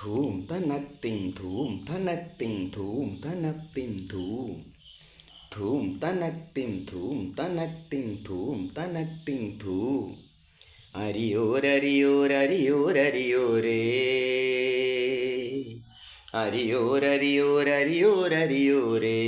ധൂം തനക്തിം ധൂം തനക്തിം ധൂം തനക്തിം ധൂം ധൂം തനക്തിം ധൂം തനക്തിം ധൂം തനക്തിം ധൂം. അരിയോരരിയോരരിയോരരിയോരേ അരിയോരരിയോരരിയോരരിയോരേ.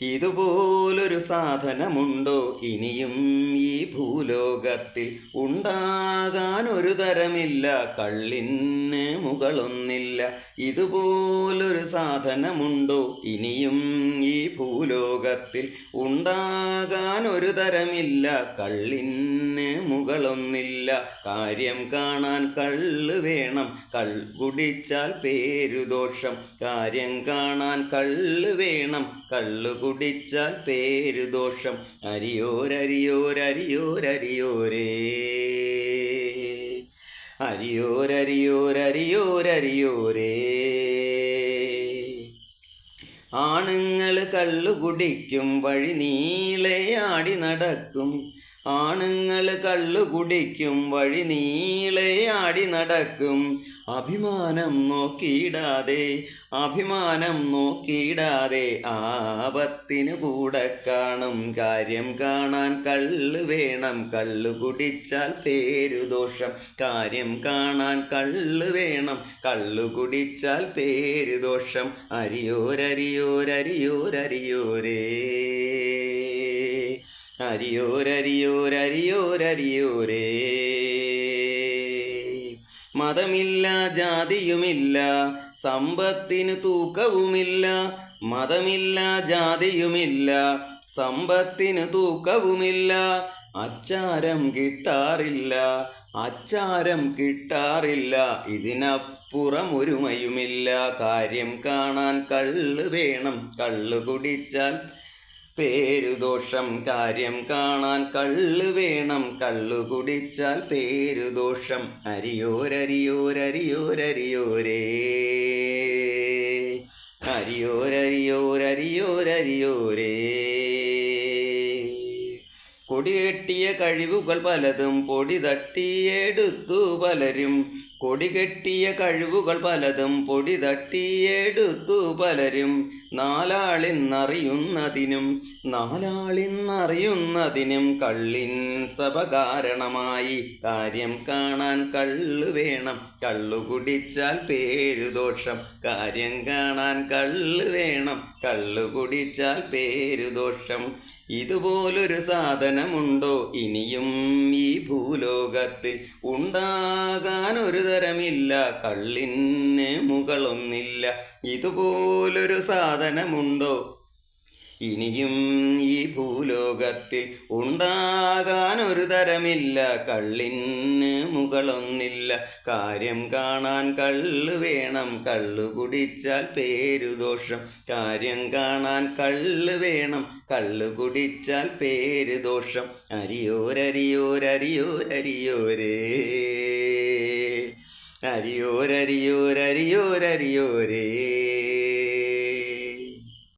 ഇതുപോലൊരു സാധനമുണ്ടോ ഇനിയും ഈ ഭൂലോകത്തിൽ? ഉണ്ടാകാനൊരു തരമില്ല, കള്ളിന് മുകളൊന്നില്ല. ഇതുപോലൊരു സാധനമുണ്ടോ ഇനിയും ഈ ഭൂലോകത്തിൽ? ഉണ്ടാകാനൊരു തരമില്ല, കള്ളിന് മുകളൊന്നില്ല. കാര്യം കാണാൻ കള്ള് വേണം, കുടിച്ചാൽ പേരുദോഷം. കാര്യം കാണാൻ കള്ള് വേണം, കള്ളു കുടിച്ചാൽ പേരുദോഷം. അരിയോരരിയോരരിയോരരിയോരേ അരിയോരരിയോരരിയോരരിയോരേ. ആണുങ്ങൾ കള്ളു കുടിക്കും, വഴി നീളെ ആടി നടക്കും. ആണുങ്ങൾ കള്ളു കുടിക്കും, വഴി നീളെ ആടി നടക്കും. അഭിമാനം നോക്കിയിടാതെ, അഭിമാനം നോക്കിയിടാതെ ആപത്തിന് കൂടെ കാണും. കാര്യം കാണാൻ കള്ള് വേണം, കള്ളു കുടിച്ചാൽ പേരുദോഷം. കാര്യം കാണാൻ കള്ള് വേണം, കള്ളു കുടിച്ചാൽ പേരുദോഷം. അരിയോരരിയോരരിയോരരിയോരേ അരിയോരരിയോരരിയോരരിയോരേ. മതമില്ല ജാതിയുമില്ല, സമ്പത്തിനു തൂക്കവുമില്ല. മതമില്ല ജാതിയുമില്ല, സമ്പത്തിനു തൂക്കവുമില്ല. അച്ചാരം കിട്ടാറില്ല, അച്ചാരം കിട്ടാറില്ല. ഇതിനപ്പുറം ഒരുമയുമില്ല. കാര്യം കാണാൻ കള്ള് വേണം, കള്ളു കുടിച്ചാൽ പേരുദോഷം. കാര്യം കാണാൻ കള്ള് വേണം, കള്ളു കുടിച്ചാൽ പേരുദോഷം. അരിയോരരിയോരരിയോരരിയോരേ അരിയോരരിയോരരിയോരരിയോരേ. കൊടികെട്ടിയ കഴിവുകൾ പലതും പൊടി തട്ടിയെടുത്തു പലരും. കൊടികെട്ടിയ കഴിവുകൾ പലതും പൊടി തട്ടിയെടുത്തു പലരും. നാലാളിന്നറിയുന്നതിനും നാലാളിന്നറിയുന്നതിനും കള്ളിൻ സഭ കാരണമായി. കാര്യം കാണാൻ കള്ള് വേണം, കള്ളു കുടിച്ചാൽ പേരുദോഷം. കാര്യം കാണാൻ കള്ള് വേണം, കള്ളു കുടിച്ചാൽ പേരുദോഷം. ഇതുപോലൊരു സാധനമുണ്ടോ ഇനിയും ഈ ഭൂലോകത്തിൽ? ഉണ്ടാകാനൊരു തരമില്ല, കള്ളിന് മുകളൊന്നില്ല. ഇതുപോലൊരു സാധനമുണ്ടോ ഇനിയും ഈ ഭൂലോകത്തിൽ? ഉണ്ടാകാനൊരു തരമില്ല, കള്ളിന് മുകളൊന്നില്ല. കാര്യം കാണാൻ കള്ള് വേണം, കള്ളു കുടിച്ചാൽ പേരുദോഷം. കാര്യം കാണാൻ കള്ള് വേണം, കള്ളു കുടിച്ചാൽ പേരുദോഷം. അരിയോരരിയോരരിയോരരിയോരേ അരിയോരരിയോരരിയോരരിയോരേ.